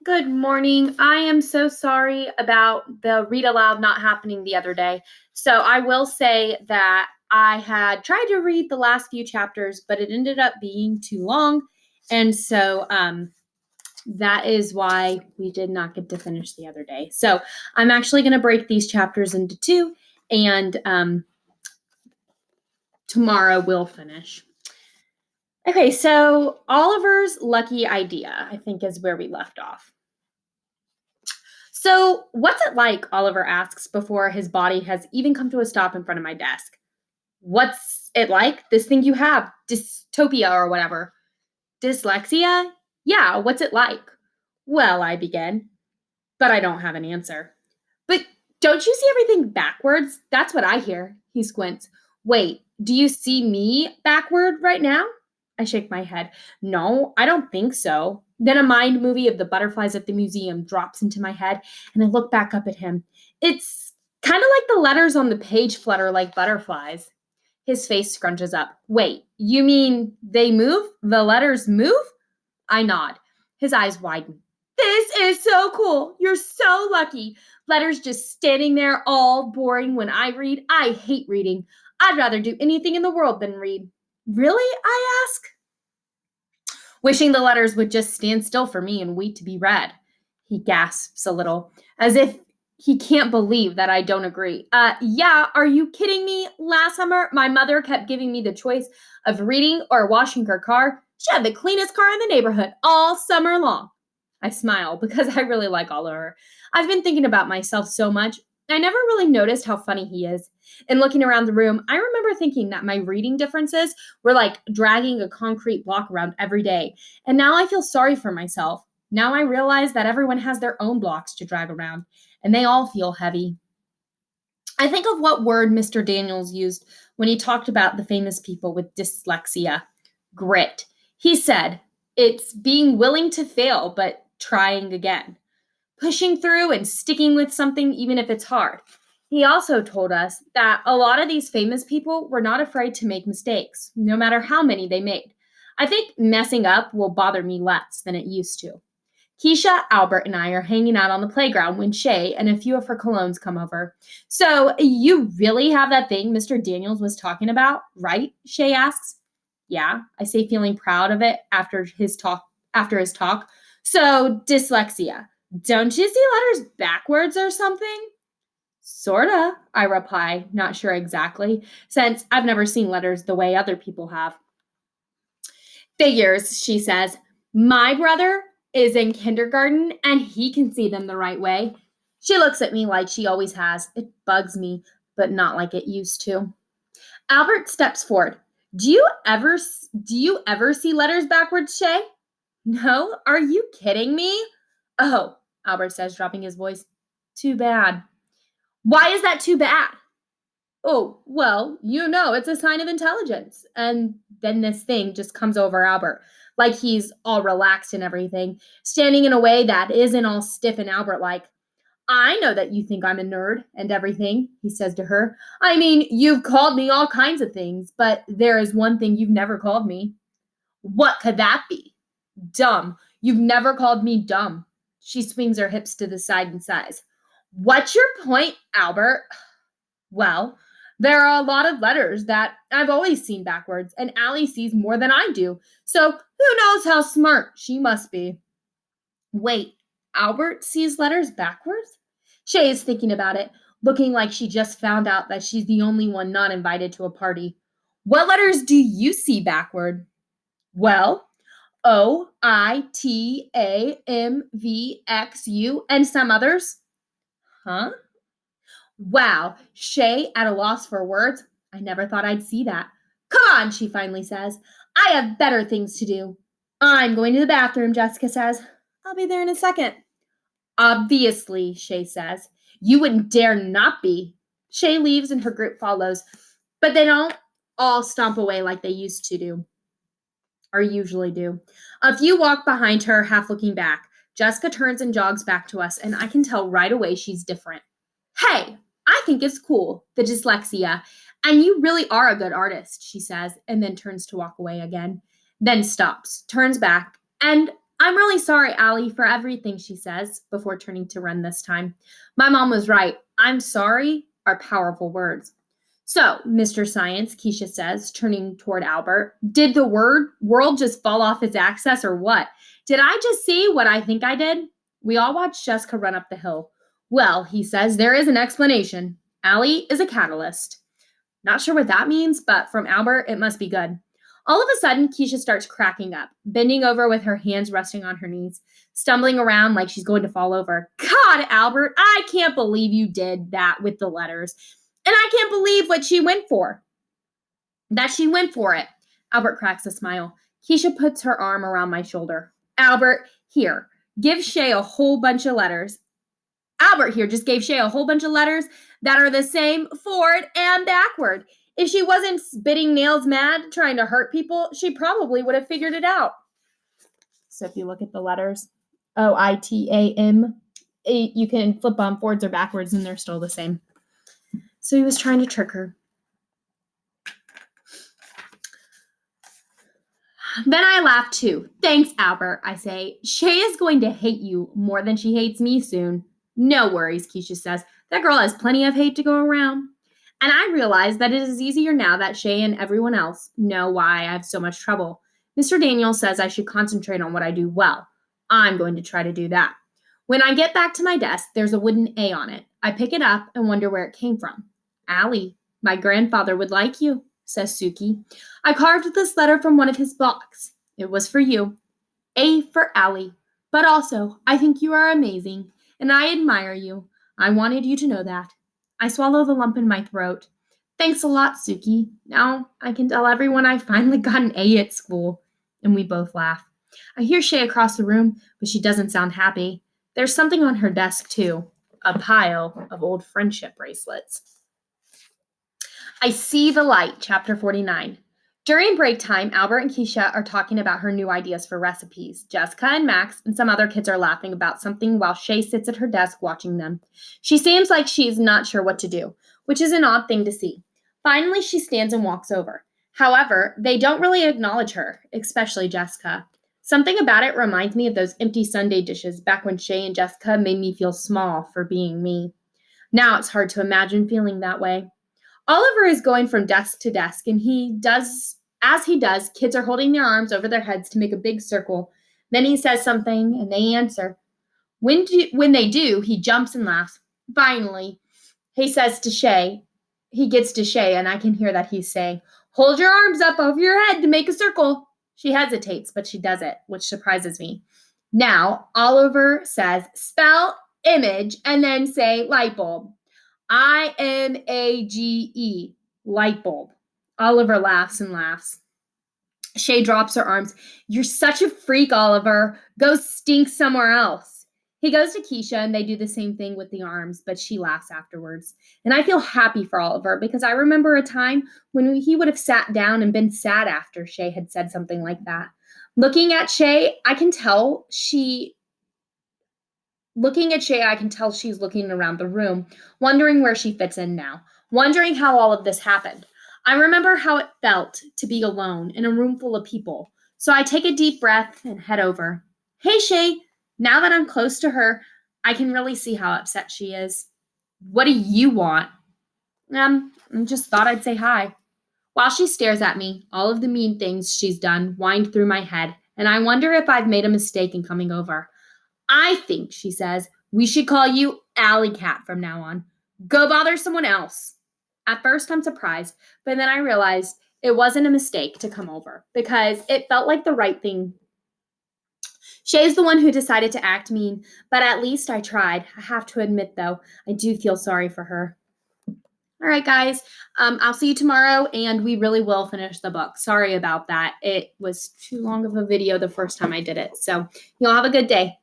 Good morning. I am so sorry about the read aloud not happening the other day. So I will say that I had tried to read the last few chapters, but it ended up being too long. And so that is why we did not get to finish the other day. So I'm actually going to break these chapters into two, and tomorrow we'll finish. Okay, so Oliver's lucky idea, I think, is where we left off. So, what's it like? Oliver asks before his body has even come to a stop in front of my desk. What's it like? This thing you have, dystopia or whatever. Dyslexia? Yeah, what's it like? Well, I begin, but I don't have an answer. But don't you see everything backwards? That's what I hear. He squints. Wait, do you see me backward right now? I shake my head. No, I don't think so. Then a mind movie of the butterflies at the museum drops into my head, and I look back up at him. It's kind of like the letters on the page flutter like butterflies. His face scrunches up. Wait, you mean they move? The letters move? I nod. His eyes widen. This is so cool. You're so lucky. Letters just standing there all boring when I read. I hate reading. I'd rather do anything in the world than read. Really? I ask. Wishing the letters would just stand still for me and wait to be read. He gasps a little, as if he can't believe that I don't agree. Yeah, are you kidding me? Last summer, my mother kept giving me the choice of reading or washing her car. She had the cleanest car in the neighborhood all summer long. I smile because I really like Oliver. I've been thinking about myself so much. I never really noticed how funny he is. And looking around the room, I remember thinking that my reading differences were like dragging a concrete block around every day. And now I feel sorry for myself. Now I realize that everyone has their own blocks to drag around, and they all feel heavy. I think of what word Mr. Daniels used when he talked about the famous people with dyslexia: grit. He said, it's being willing to fail, but trying again, pushing through and sticking with something even if it's hard. He also told us that a lot of these famous people were not afraid to make mistakes, no matter how many they made. I think messing up will bother me less than it used to. Keisha, Albert, and I are hanging out on the playground when Shay and a few of her colognes come over. So, you really have that thing Mr. Daniels was talking about, right? Shay asks. Yeah, I say, feeling proud of it after his talk. So, dyslexia. Don't you see letters backwards or something? Sorta, I reply, not sure exactly, since I've never seen letters the way other people have. Figures, she says. My brother is in kindergarten and he can see them the right way. She looks at me like she always has. It bugs me, but not like it used to. Albert steps forward. Do you ever see letters backwards, Shay? No, are you kidding me? Oh, Albert says, dropping his voice. Too bad. Why is that too bad? Oh, well, it's a sign of intelligence. And then this thing just comes over Albert, like he's all relaxed and everything, standing in a way that isn't all stiff and Albert like. I know that you think I'm a nerd and everything, he says to her. I mean, you've called me all kinds of things, but there is one thing you've never called me. What could that be? Dumb. You've never called me dumb. She swings her hips to the side and sighs. What's your point, Albert? Well, there are a lot of letters that I've always seen backwards, and Allie sees more than I do. So who knows how smart she must be. Wait, Albert sees letters backwards? Shay is thinking about it, looking like she just found out that she's the only one not invited to a party. What letters do you see backward? Well, OITAMVXU and some others. Huh? Wow, Shay at a loss for words. I never thought I'd see that. Come on, she finally says. I have better things to do. I'm going to the bathroom, Jessica says. I'll be there in a second. Obviously, Shay says. You wouldn't dare not be. Shay leaves and her group follows, but they don't all stomp away like they used to do, or usually do. A few walk behind her, half looking back. Jessica turns and jogs back to us, and I can tell right away she's different. Hey, I think it's cool, the dyslexia. And you really are a good artist, she says, and then turns to walk away again. Then stops, turns back, and I'm really sorry, Allie, for everything, she says, before turning to Ren this time. My mom was right. I'm sorry are powerful words. So, Mr. Science, Keisha says, turning toward Albert, did the world just fall off its axis or what? Did I just see what I think I did? We all watched Jessica run up the hill. Well, he says, there is an explanation. Allie is a catalyst. Not sure what that means, but from Albert, it must be good. All of a sudden, Keisha starts cracking up, bending over with her hands resting on her knees, stumbling around like she's going to fall over. God, Albert, I can't believe you did that with the letters. And I can't believe what she went for. That she went for it. Albert cracks a smile. Keisha puts her arm around my shoulder. Albert, here, give Shay a whole bunch of letters. Albert here just gave Shay a whole bunch of letters that are the same forward and backward. If she wasn't spitting nails mad trying to hurt people, she probably would have figured it out. So if you look at the letters, O-I-T-A-M, you can flip them forwards or backwards and they're still the same. So he was trying to trick her. Then I laugh too. Thanks, Albert, I say. Shay is going to hate you more than she hates me soon. No worries, Keisha says. That girl has plenty of hate to go around. And I realize that it is easier now that Shay and everyone else know why I have so much trouble. Mr. Daniel says I should concentrate on what I do well. I'm going to try to do that. When I get back to my desk, there's a wooden A on it. I pick it up and wonder where it came from. Allie, my grandfather would like you, says Suki. I carved this letter from one of his blocks. It was for you. A for Allie. But also, I think you are amazing, and I admire you. I wanted you to know that. I swallow the lump in my throat. Thanks a lot, Suki. Now I can tell everyone I finally got an A at school. And we both laugh. I hear Shay across the room, but she doesn't sound happy. There's something on her desk, too. A pile of old friendship bracelets. I See the Light, chapter 49. During break time, Albert and Keisha are talking about her new ideas for recipes. Jessica and Max and some other kids are laughing about something while Shay sits at her desk watching them. She seems like she's not sure what to do, which is an odd thing to see. Finally, she stands and walks over. However, they don't really acknowledge her, especially Jessica. Something about it reminds me of those empty Sunday dishes back when Shay and Jessica made me feel small for being me. Now it's hard to imagine feeling that way. Oliver is going from desk to desk, and as he does, kids are holding their arms over their heads to make a big circle. Then he says something, and they answer. When they do, he jumps and laughs. Finally, he says to Shay, he gets to Shay, and I can hear that he's saying, hold your arms up over your head to make a circle. She hesitates, but she does it, which surprises me. Now, Oliver says, spell image, and then say light bulb. IMAGE, light bulb. Oliver laughs and laughs. Shay drops her arms. You're such a freak, Oliver. Go stink somewhere else. He goes to Keisha and they do the same thing with the arms, but she laughs afterwards. And I feel happy for Oliver because I remember a time when he would have sat down and been sad after Shay had said something like that. Looking at Shay, I can tell she's looking around the room, wondering where she fits in now, wondering how all of this happened. I remember how it felt to be alone in a room full of people. So I take a deep breath and head over. Hey, Shay, now that I'm close to her, I can really see how upset she is. What do you want? I just thought I'd say hi. While she stares at me, all of the mean things she's done wind through my head, and I wonder if I've made a mistake in coming over. I think, she says, we should call you Alley Cat from now on. Go bother someone else. At first, I'm surprised, but then I realized it wasn't a mistake to come over because it felt like the right thing. Shay's the one who decided to act mean, but at least I tried. I have to admit, though, I do feel sorry for her. All right, guys, I'll see you tomorrow, and we really will finish the book. Sorry about that. It was too long of a video the first time I did it. So you'll have a good day.